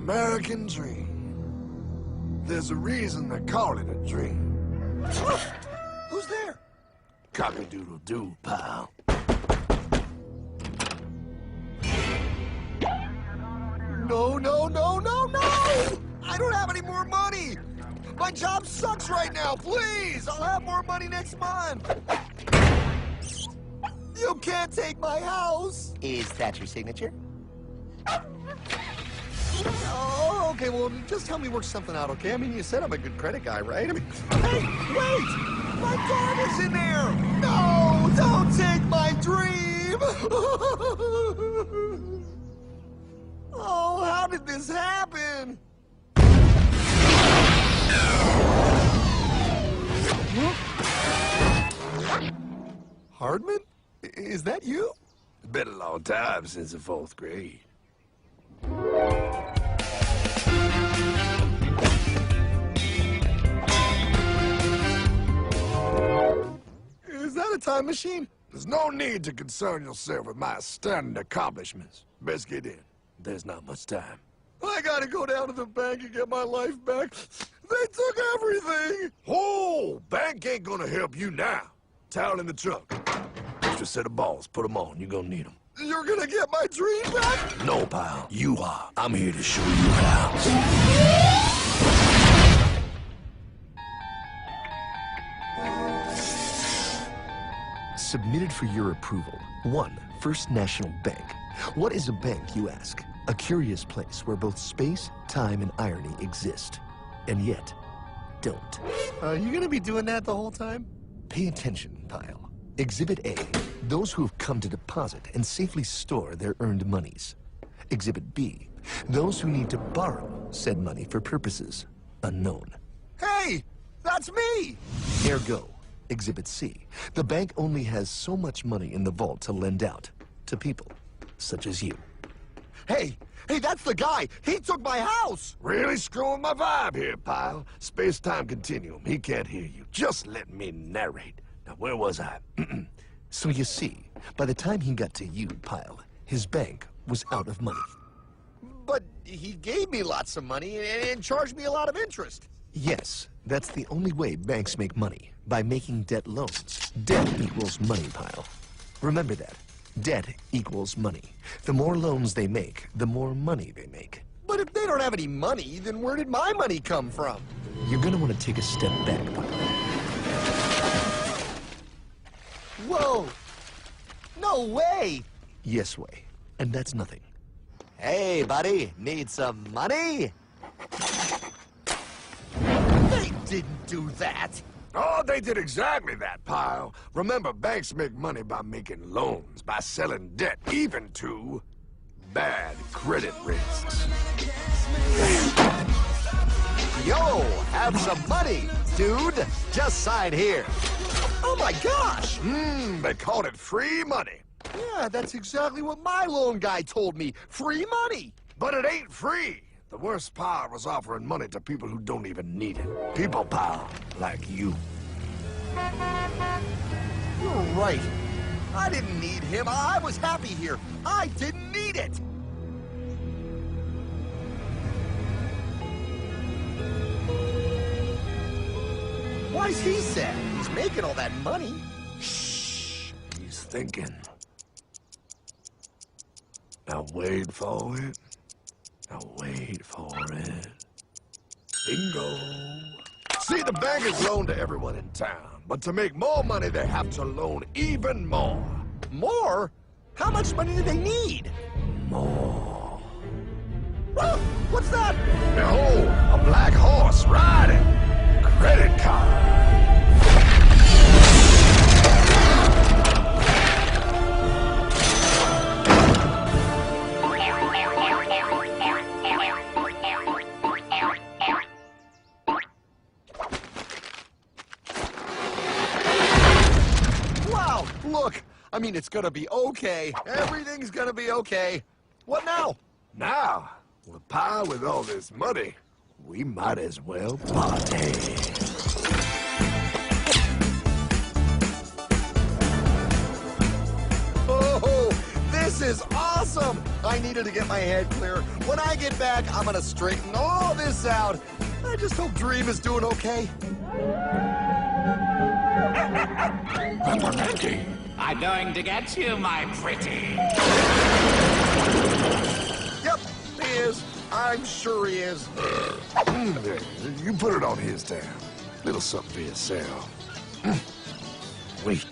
American dream. There's a reason they call it a dream. Who's there? Cock-a-doodle-doo, pal. No, no, no, no, no! I don't have any more money! My job sucks right now, please! I'll have more money next month! You can't take my house! Is that your signature? Oh, okay, well, just help me work something out, okay? I mean, you said I'm a good credit guy, right? I mean, hey, wait! My dog is in there! No, don't take my dream! Oh, how did this happen? Hardman? Is that you? It's been a long time since the 4th grade. Is that a time machine? There's no need to concern yourself with my stunning accomplishments. Best get in. There's not much time. I gotta go down to the bank and get my life back. They took everything. Oh, bank ain't gonna help you now. Towel in the truck. Extra set of balls. Put them on. You're gonna need them. You're gonna get my dream back? No, pal. You are. I'm here to show you how. Submitted for your approval. 1. First National Bank. What is a bank, you ask? A curious place where both space, time, and irony exist. And yet, don't. Are you gonna be doing that the whole time? Pay attention, pile. Exhibit A. Those who have come to deposit and safely store their earned monies. Exhibit B. Those who need to borrow said money for purposes unknown. Hey, that's me! Ergo, Exhibit C. The bank only has so much money in the vault to lend out to people such as you. Hey, that's the guy! He took my house! Really screwing my vibe here, pal. Space-time continuum. He can't hear you. Just let me narrate. Now, where was I? So you see, by the time he got to you, Pile, his bank was out of money. But he gave me lots of money and charged me a lot of interest. Yes, that's the only way banks make money, by making debt loans. Debt equals money, Pile. Remember that. Debt equals money. The more loans they make, the more money they make. But if they don't have any money, then where did my money come from? You're gonna want to take a step back, Pile. Whoa! No way! Yes way. And that's nothing. Hey, buddy, need some money? They didn't do that! Oh, they did exactly that, pal. Remember, banks make money by making loans, by selling debt, even to bad credit risks. Yo, have some money, dude. Just sign here. Oh my gosh! They called it free money. Yeah, that's exactly what my loan guy told me. Free money! But it ain't free. The worst part was offering money to people who don't even need it. People, pal, like you. You're right. I didn't need him. I was happy here. I didn't need it. Why's he sad? He's making all that money. Shh. He's thinking. Now wait for it. Now wait for it. Bingo. See, the bankers loan to everyone in town, but to make more money, they have to loan even more. More? How much money do they need? More. Oh, what's that? Behold, a black horse riding. Credit card. Look, I mean, it's gonna be okay. Everything's gonna be okay. What now? Now, with pie with all this money, we might as well party. Oh, this is awesome! I needed to get my head clear. When I get back, I'm gonna straighten all this out. I just hope Dream is doing okay. Pepperminty! I'm going to get you, my pretty. Yep, he is. I'm sure he is. There, you put it on his tab. Little something for yourself. Wait.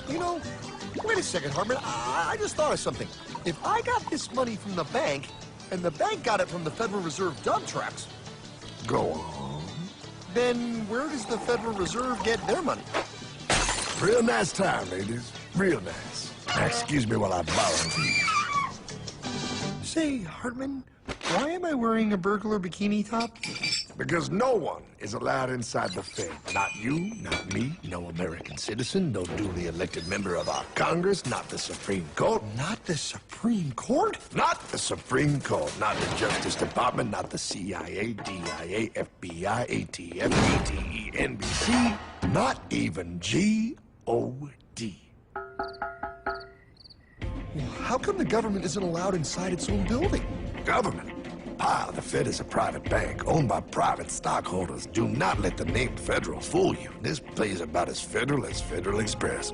You know, wait a second, Hartman. I just thought of something. If I got this money from the bank, and the bank got it from the Federal Reserve dump trucks, Go on. then where does the Federal Reserve get their money? Real nice time, ladies. Real nice. Now, excuse me while I borrow these. Say, Hartman, why am I wearing a burglar bikini top? Because no one is allowed inside the Fed. Not you, not me, no American citizen, no duly elected member of our Congress, not the Supreme Court. Not the Supreme Court? Not the Supreme Court, not the Justice Department, not the CIA, DIA, FBI, ATF, ATE, NBC, not even G.O.D. How come the government isn't allowed inside its own building? Government? Pile, the Fed is a private bank owned by private stockholders. Do not let the name Federal fool you. This place is about as federal as Federal Express.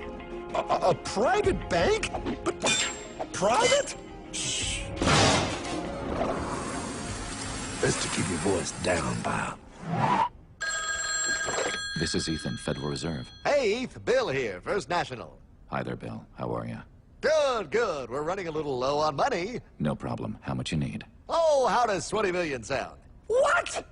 A private bank? But private? Shh. Best to keep your voice down, pal. This is Ethan, Federal Reserve. Hey, Eth, Bill here, First National. Hi there, Bill. How are you? Good, good. We're running a little low on money. No problem. How much you need? Oh, how does 20 million sound? What?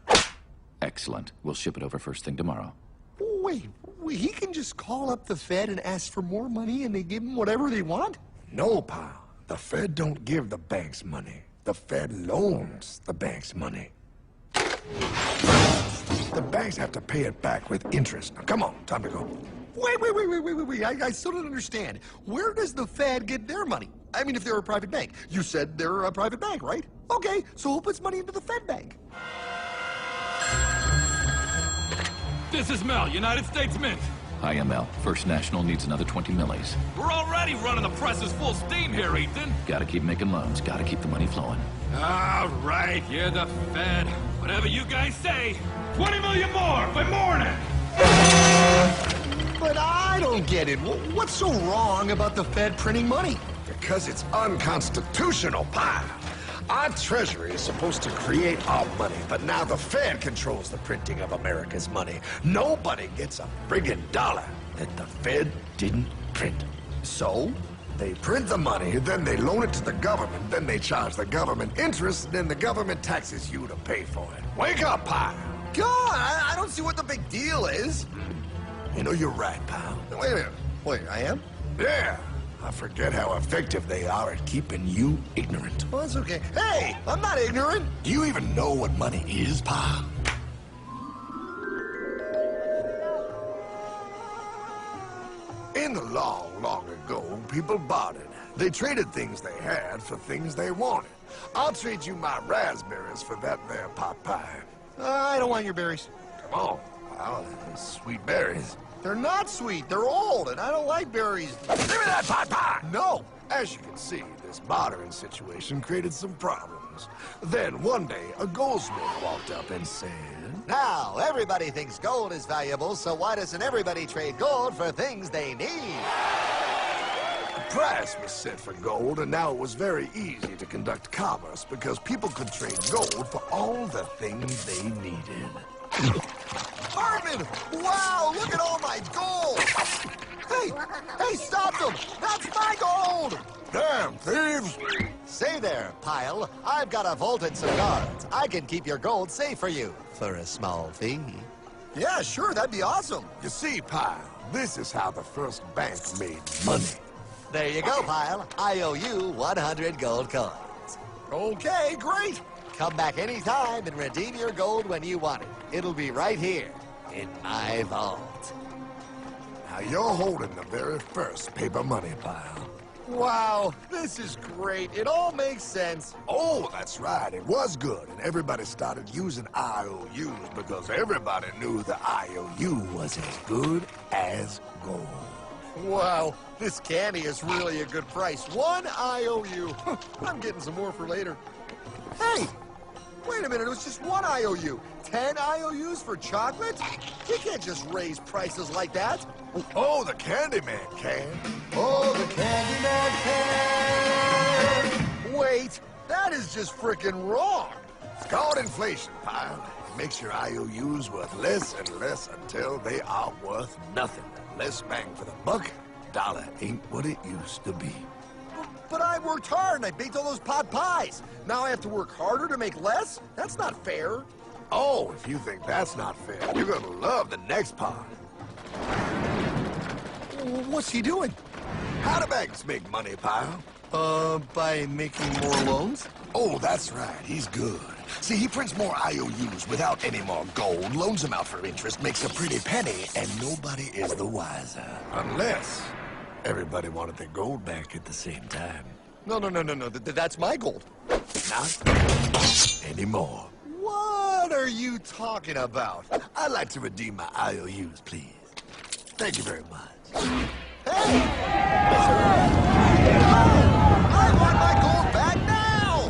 Excellent. We'll ship it over first thing tomorrow. Wait, he can just call up the Fed and ask for more money and they give him whatever they want? No, pal. The Fed don't give the banks money. The Fed loans the banks money. The banks have to pay it back with interest. Now, come on, time to go. Wait. I still don't understand. Where does the Fed get their money? I mean, if they're a private bank. You said they're a private bank, right? Okay, so who puts money into the Fed bank? This is Mel, United States Mint. Hi, ML. First National needs another 20 millis. We're already running the presses full steam here, Ethan. Gotta keep making loans. Gotta keep the money flowing. All right, you're the Fed. Whatever you guys say. 20 million more by morning. But I don't get it. What's so wrong about the Fed printing money? Because it's unconstitutional, pal. Our Treasury is supposed to create our money, but now the Fed controls the printing of America's money. Nobody gets a friggin' dollar that the Fed didn't print. So, they print the money, then they loan it to the government, then they charge the government interest, then the government taxes you to pay for it. Wake up, pal! God, I don't see what the big deal is. You know, you're right, pal. Wait a minute. Wait, I am? Yeah. I forget how effective they are at keeping you ignorant. Well, that's okay. Hey, I'm not ignorant. Do you even know what money is, pal? In the long, long ago, people bartered. They traded things they had for things they wanted. I'll trade you my raspberries for that there pot pie. I don't want your berries. Come on, pal. Sweet berries. They're not sweet. They're old, and I don't like berries. Give me that pot pie! No. As you can see, this bartering situation created some problems. Then one day, a goldsmith walked up and said, Now, everybody thinks gold is valuable, so why doesn't everybody trade gold for things they need? a price was set for gold, and now it was very easy to conduct commerce because people could trade gold for all the things they needed. Hartman! Wow, look at all my gold! Hey, stop them! That's my gold! Damn thieves! Say there, Pile. I've got a vault and some guards. I can keep your gold safe for you for a small fee. Yeah, sure, that'd be awesome. You see, Pile, this is how the first bank made money. There you go, Pile. I owe you 100 gold coins. Okay, great. Come back anytime and redeem your gold when you want it. It'll be right here in my vault. Now you're holding the very first paper money, Pile. Wow, this is great. It all makes sense. Oh, that's right. It was good, and everybody started using IOUs because everybody knew the IOU was as good as gold. Wow, This candy is really a good price. 1 IOU. I'm getting some more for later. Hey! Wait a minute, it was just 1 IOU. 10 IOUs for chocolate? You can't just raise prices like that. Oh, the Candyman can. Oh, the Candyman can. Wait, that is just frickin' wrong. It's called inflation, pal. It makes your IOUs worth less and less until they are worth nothing. Less bang for the buck. Dollar ain't what it used to be. But I worked hard and I baked all those pot pies. Now I have to work harder to make less? That's not fair. Oh, if you think that's not fair, you're gonna love the next part. What's he doing? How do banks make money, pal? By making more loans? Oh, that's right. He's good. See, he prints more IOUs without any more gold, loans them out for interest, makes a pretty penny, and nobody is the wiser. Unless everybody wanted their gold back at the same time. No. That's my gold. Not anymore. What are you talking about? I'd like to redeem my IOUs, please. Thank you very much. Hey! I want my gold back now!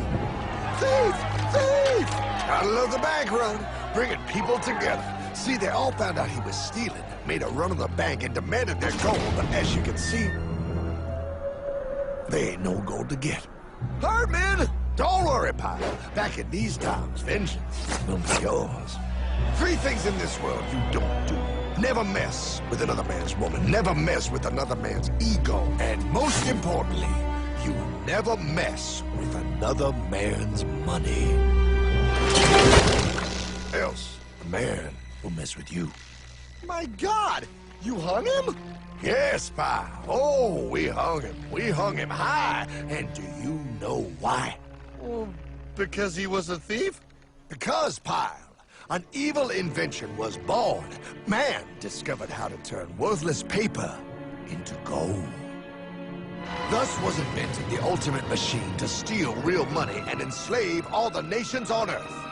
Thief! Thief! Gotta love the bank run, bringing people together. See, they all found out he was stealing, made a run on the bank, and demanded their gold, but as you can see, there ain't no gold to get. Herdman! Don't worry, pal. Back in these times, vengeance will be yours. 3 things in this world you don't do. Never mess with another man's woman. Never mess with another man's ego. And most importantly, you never mess with another man's money. Else, the man will mess with you. My God! You hung him? Yes, pal. Oh, we hung him. We hung him high. And do you know why? Well, because he was a thief? Because, pal, an evil invention was born. Man discovered how to turn worthless paper into gold. Thus was invented the ultimate machine to steal real money and enslave all the nations on Earth.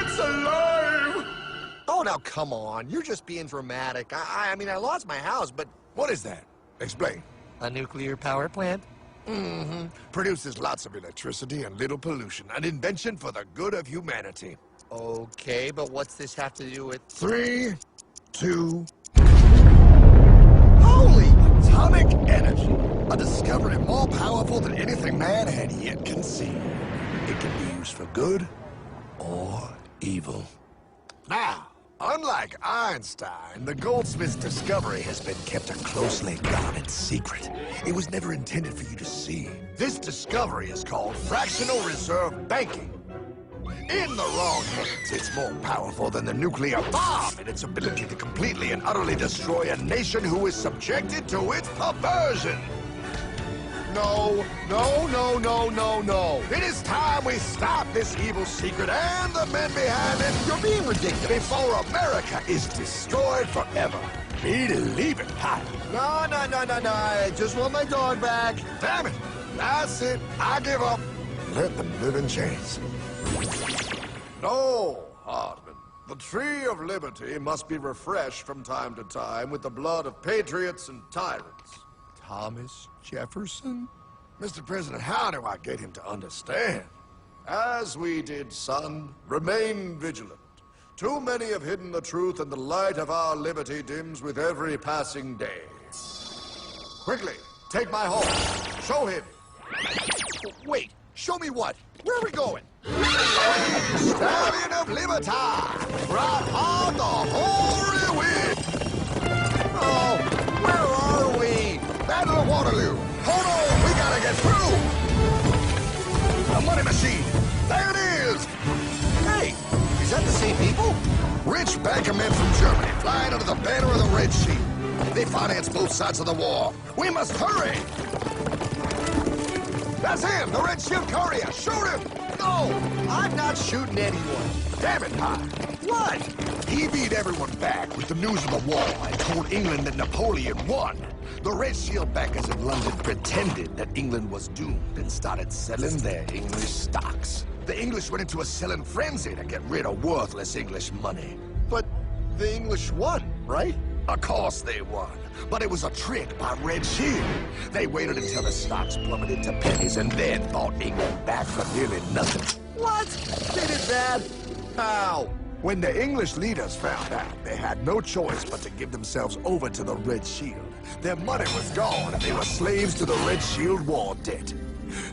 It's alive! Oh, now come on. You're just being dramatic. I mean, I lost my house, but... What is that? Explain. A nuclear power plant? Mm-hmm. Produces lots of electricity and little pollution. An invention for the good of humanity. Okay, but what's this have to do with... 3, 2... Holy! Atomic energy. A discovery more powerful than anything man had yet conceived. It can be used for good or evil. Now, unlike Einstein, the goldsmith's discovery has been kept a closely guarded secret. It was never intended for you to see. This discovery is called fractional reserve banking. In the wrong hands, it's more powerful than the nuclear bomb in its ability to completely and utterly destroy a nation who is subjected to its perversion. No. It is time we stop this evil secret and the men behind it. You're being ridiculous. Before America is destroyed forever. Believe it, Pat. No. I just want my dog back. Damn it. That's it. I give up. Let them live in chains. No, Hardman. The tree of liberty must be refreshed from time to time with the blood of patriots and tyrants. Thomas Jefferson? Mr. President, how do I get him to understand? As we did, son, remain vigilant. Too many have hidden the truth, and the light of our liberty dims with every passing day. Quickly, take my horse. Show him. Wait, show me what? Where are we going? Stallion of Liberty! Right on the hoary wind! Oh, where are we? Battle of Waterloo! Hold on, we gotta get through! A money machine! There it is! Hey, is that the same people? Rich banker men from Germany flying under the banner of the Red Shield. They finance both sides of the war. We must hurry! That's him, the Red Shield courier! Shoot him! No, I'm not shooting anyone. Damn it, Pop! What? He beat everyone back with the news of the war and told England that Napoleon won. The Red Shield bankers in London pretended that England was doomed and started selling their English stocks. The English went into a selling frenzy to get rid of worthless English money. But The English won, right? Of course they won. But it was a trick by Red Shield. They waited until the stocks plummeted to pennies and then bought England back for nearly nothing. What? They did bad? How? When the English leaders found out, they had no choice but to give themselves over to the Red Shield. Their money was gone and they were slaves to the Red Shield war debt.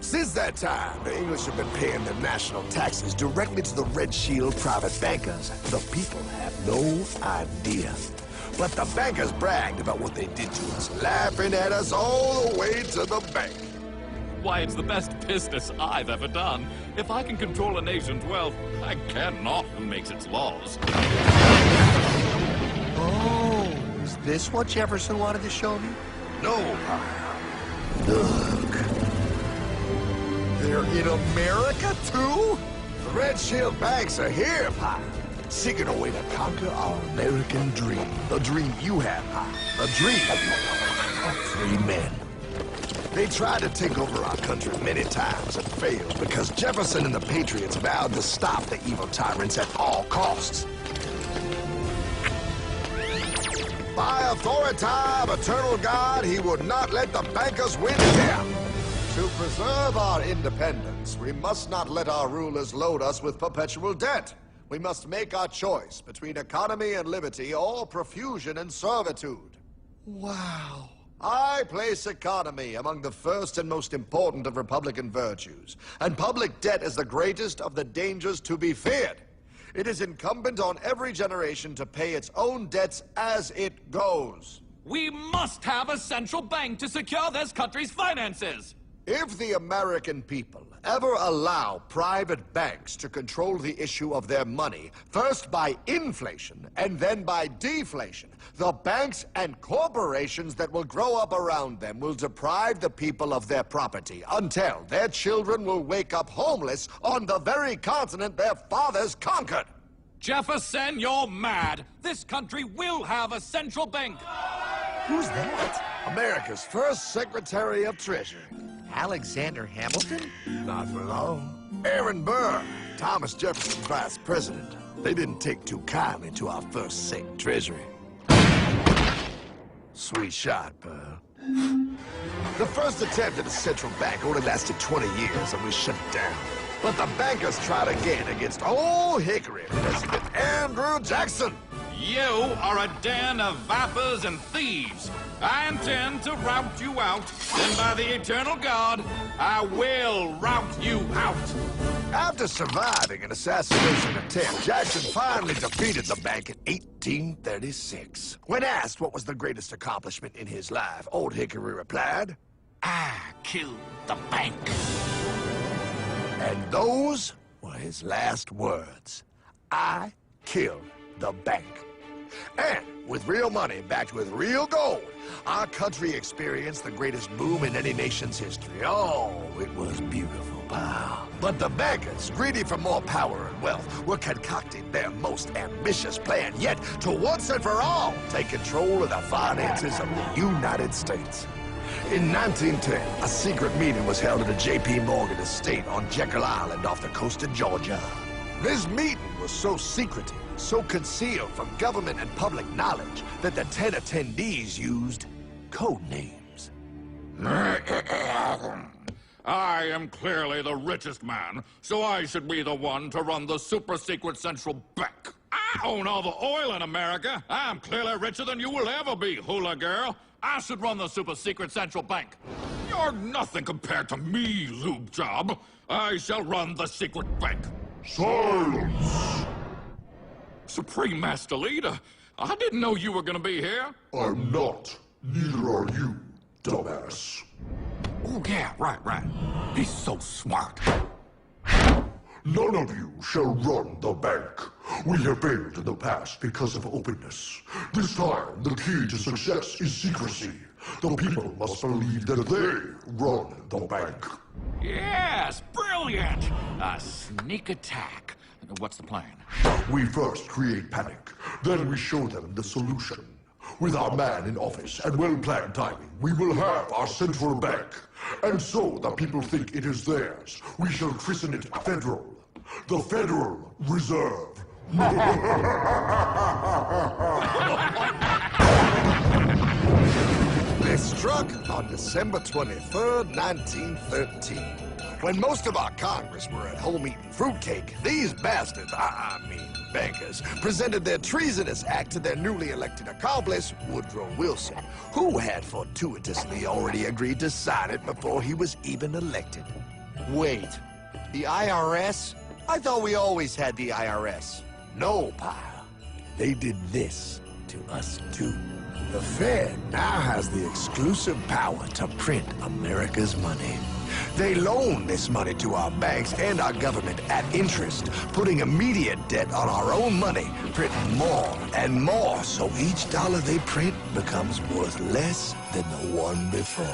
Since that time, the English have been paying their national taxes directly to the Red Shield private bankers. The people have no idea. But the bankers bragged about what they did to us, laughing at us all the way to the bank. Why, it's the best business I've ever done. If I can control a nation's wealth, I care not who makes its laws. Oh, is this what Jefferson wanted to show me? No, look. They're in America, too? The Red Shield banks are here, Pop. Seeking a way to conquer our American dream. The dream you have, Pop. The dream of free men. They tried to take over our country many times and failed because Jefferson and the Patriots vowed to stop the evil tyrants at all costs. By authority of eternal God, he would not let the bankers win here. To preserve our independence, we must not let our rulers load us with perpetual debt. We must make our choice between economy and liberty or profusion and servitude. Wow. I place economy among the first and most important of Republican virtues, and public debt is the greatest of the dangers to be feared. It is incumbent on every generation to pay its own debts as it goes. We must have a central bank to secure this country's finances. If the American people ever allow private banks to control the issue of their money, first by inflation and then by deflation, the banks and corporations that will grow up around them will deprive the people of their property until their children will wake up homeless on the very continent their fathers conquered. Jefferson, you're mad. This country will have a central bank. Who's that? America's first Secretary of Treasury. Alexander Hamilton? Not for long. Aaron Burr, Thomas Jefferson's vice president. They didn't take too kindly to our first Sec Treasury. Sweet shot, Burr. The first attempt at a central bank only lasted 20 years and we shut it down. But the bankers tried again against Old Hickory President Andrew Jackson. You are a den of vipers and thieves. I intend to rout you out, and by the eternal God, I will rout you out. After surviving an assassination attempt, Jackson finally defeated the bank in 1836. When asked what was the greatest accomplishment in his life, Old Hickory replied, I killed the bank. and those were his last words. I killed the bank. And with real money backed with real gold, our country experienced the greatest boom in any nation's history. Oh, it was beautiful, pal. But the bankers, greedy for more power and wealth, were concocting their most ambitious plan yet to once and for all take control of the finances of the United States. In 1910, a secret meeting was held at a J.P. Morgan estate on Jekyll Island off the coast of Georgia. This meeting was so secretive, so concealed from government and public knowledge that the 10 attendees used code names. I am clearly the richest man, so I should be the one to run the super-secret central bank. I own all the oil in America. I'm clearly richer than you will ever be, hula girl. I should run the super-secret central bank. You're nothing compared to me, lube job. I shall run the secret bank. Silence! Supreme Master Leader, I didn't know you were gonna be here. I'm not. Neither are you, dumbass. Oh, yeah, right. He's so smart. None of you shall run the bank. We have failed in the past because of openness. This time, the key to success is secrecy. The people must believe that they run the bank. Yes, brilliant! A sneak attack. What's the plan? We first create panic, then we show them the solution. With our man in office and well-planned timing, we will have our central bank. And so the people think it is theirs. We shall christen it Federal. The Federal Reserve They struck on December 23rd, 1913. When most of our Congress were at home eating fruitcake, these bastards, I mean bankers, presented their treasonous act to their newly elected accomplice, Woodrow Wilson, who had fortuitously already agreed to sign it before he was even elected. Wait, the IRS? I thought we always had the IRS. No, pal. They did this to us too. The Fed now has the exclusive power to print America's money. They loan this money to our banks and our government at interest, putting immediate debt on our own money, printing more and more, so each dollar they print becomes worth less than the one before.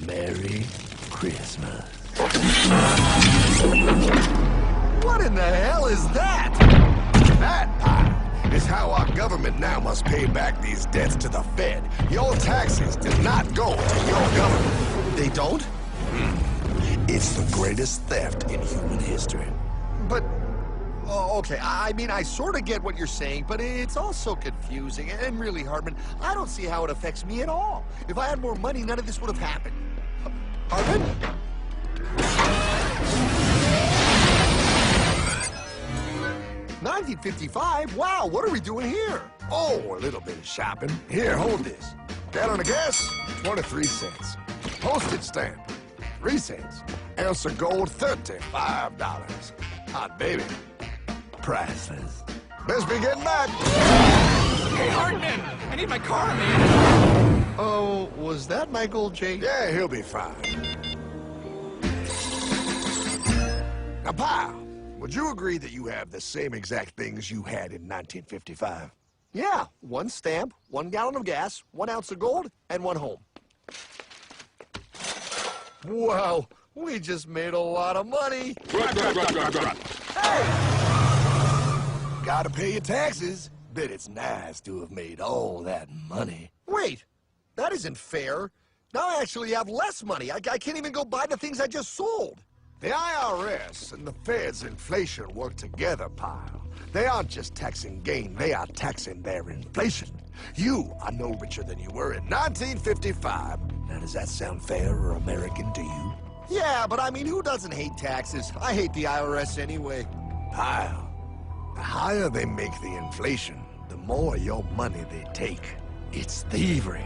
Merry Christmas. What in the hell is that? That, pal, is how our government now must pay back these debts to the Fed. Your taxes do not go to your government. They don't? It's the greatest theft in human history. But, oh, okay, I mean, I sort of get what you're saying, but it's also confusing. And really, Hartman, I don't see how it affects me at all. If I had more money, none of this would have happened. Hartman? 1955? Wow, what are we doing here? Oh, a little bit of shopping. Here, hold this. Gallon of gas, 23 cents. Postage stamp, 3 cents. Ounce of gold, $35. Hot baby, priceless. Best be getting back. Hey, Hartman! I need my car, man! Oh, was that my gold chain? Yeah, he'll be fine. Now, pal, would you agree that you have the same exact things you had in 1955? Yeah, 1 stamp, 1 gallon of gas, 1 ounce of gold, and 1 home. Wow, we just made a lot of money. Gotta pay your taxes. Bet it's nice to have made all that money. Wait, that isn't fair. Now I actually have less money. I can't even go buy the things I just sold. The IRS and the Fed's inflation work together, pal. They aren't just taxing gain, they are taxing their inflation. You are no richer than you were in 1955. Now, does that sound fair or American to you? Yeah, but I mean, who doesn't hate taxes? I hate the IRS anyway. Pal, the higher they make the inflation, the more your money they take. It's thievery.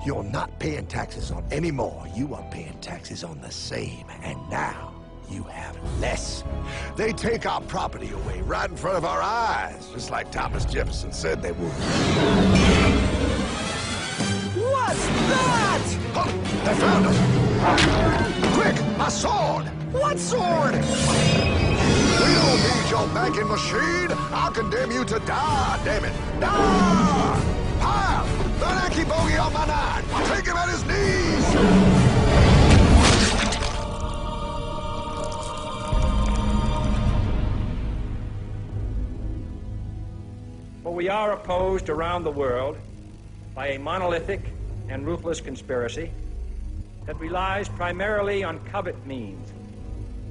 You're not paying taxes on any more. You are paying taxes on the same. And now, you have less. They take our property away right in front of our eyes, just like Thomas Jefferson said they would. What's that? Oh, they found us! Quick, my sword! What sword? We don't need your banking machine! I'll condemn you to die, damn it! Die! Pile! The Yankee bogey on my 9! Take him at his knees! For we are opposed around the world by a monolithic and ruthless conspiracy that relies primarily on covert means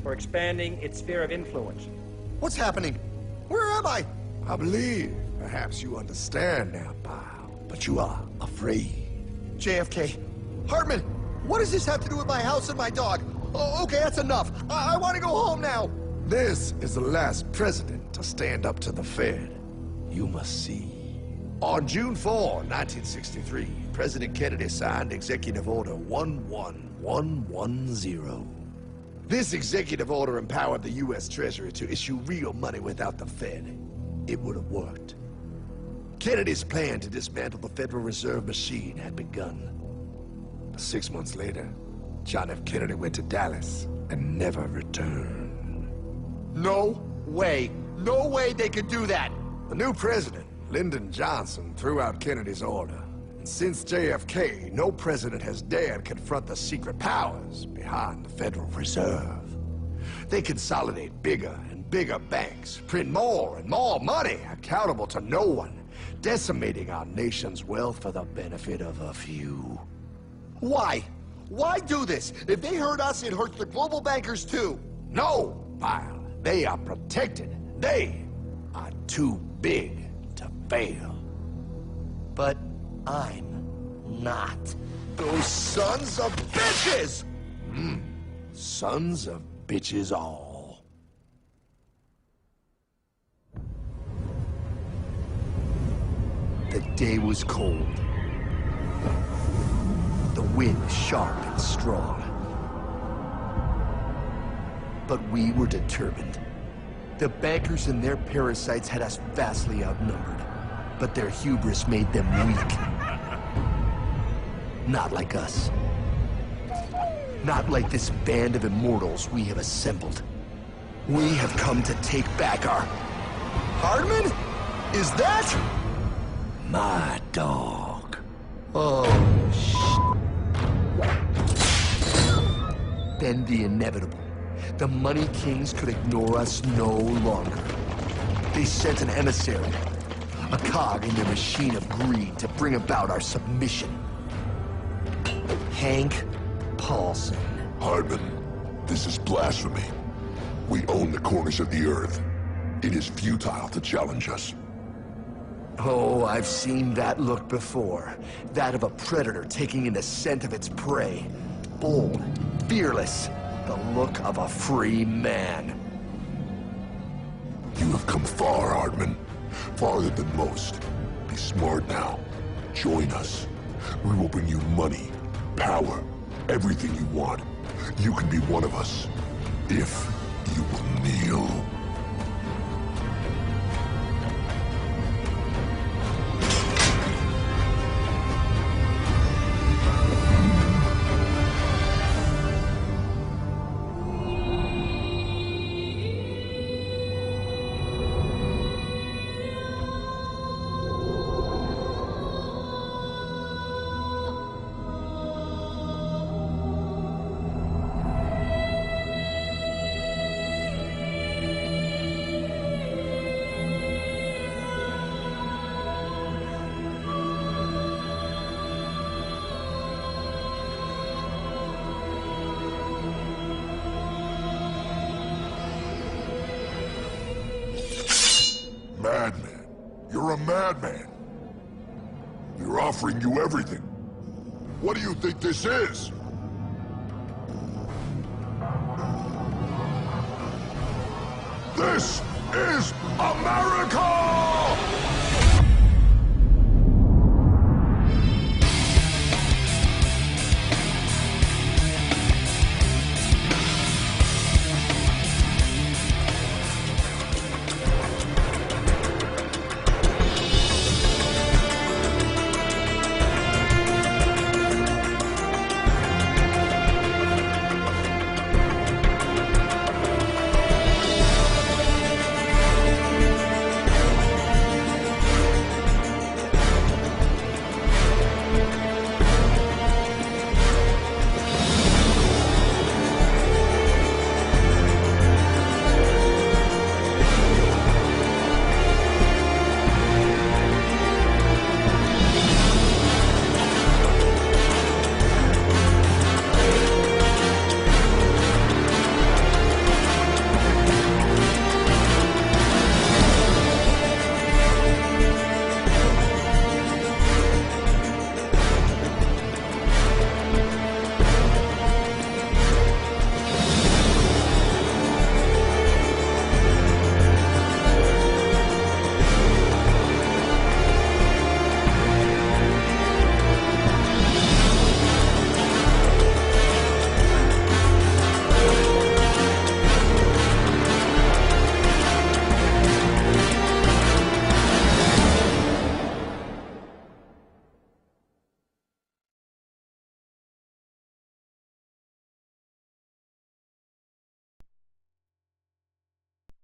for expanding its sphere of influence. What's happening? Where am I? I believe perhaps you understand now, pal, but you are afraid. JFK. Hartman, what does this have to do with my house and my dog? Oh, okay, that's enough. I want to go home now. This is the last president to stand up to the Fed. You must see. On June 4, 1963, President Kennedy signed Executive Order 11110. This executive order empowered the U.S. Treasury to issue real money without the Fed. It would have worked. Kennedy's plan to dismantle the Federal Reserve machine had begun. But 6 months later, John F. Kennedy went to Dallas and never returned. No way. No way they could do that. The new president, Lyndon Johnson, threw out Kennedy's order. And since JFK, no president has dared confront the secret powers behind the Federal Reserve. They consolidate bigger and bigger banks, print more and more money, accountable to no one, decimating our nation's wealth for the benefit of a few. Why? Why do this? If they hurt us, it hurts the global bankers too. No, pal. They are protected. They are too big to fail. But I'm not. Those sons of bitches! Sons of bitches all. The day was cold. The wind sharp and strong. But we were determined. The bankers and their parasites had us vastly outnumbered, but their hubris made them weak. Not like us. Not like this band of immortals we have assembled. We have come to take back our... Hardman? Is that... My dog. Oh, Then the inevitable. The Money Kings could ignore us no longer. They sent an emissary, a cog in their machine of greed to bring about our submission. Hank Paulson. Hardman, this is blasphemy. We own the corners of the earth. It is futile to challenge us. Oh, I've seen that look before. That of a predator taking in the scent of its prey. Bold, fearless, the look of a free man. You have come far, Hardman. Farther than most. Be smart now. Join us. We will bring you money, power, everything you want. You can be one of us, if you will kneel. Madman. You're a madman. We're offering you everything. What do you think this is? This is America!